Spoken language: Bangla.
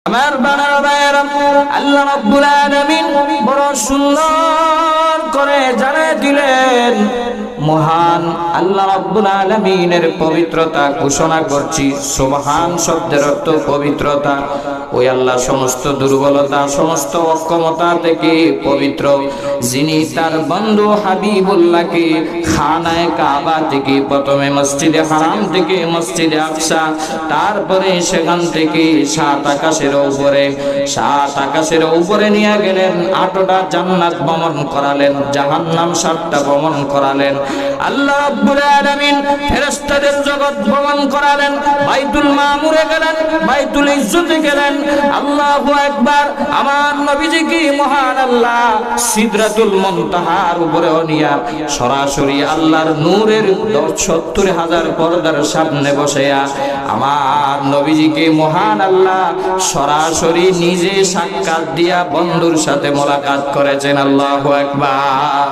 আমার বানার ভাইয়েরা, আল্লাহ রাব্বুল আলামিন বড় সুন্দর করে জানিয়ে দিলেন। মহান আল্লাহ রাব্বুল আলামিনের পবিত্রতা ঘোষণা করছি। সুবহান শব্দের অর্থ পবিত্রতা। ওই আল্লাহ সমস্ত দুর্বলতা, সমস্ত অক্ষমতা থেকে পবিত্র, যিনি তার বন্ধু হাবিবুল্লাহকে খানায়ে কাবা থেকে, প্রথমে মসজিদে হারাম থেকে মসজিদে আকসা, তারপরে সেখান থেকে সাত আকাশের উপরে নিয়ে গেলেন। 8টা জান্নাত ভ্রমণ করালেন, জাহান্নাম 7টা ভ্রমণ করালেন। আল্লাহ রাব্বুল আলামিন ফেরেশতাদের জগৎ ভ্রমণ করালেন। বাইতুল মামুরে গেলেন, বাইতুল ইজ্জতে গেলেন। আল্লাহু আকবার। আমার নবীজিকে মহান আল্লাহ সিদরাতুল মুনতাহার উপরে নিয়া সরাসরি আল্লাহর নূরের 70,000 পর্দার সামনে বসেয়া আমার নবীজিকে মহান আল্লাহ সরাসরি নিজে সাক্ষাৎ দিয়া বন্ধুর সাথে মোলাকাত করেছেন। আল্লাহু আকবার।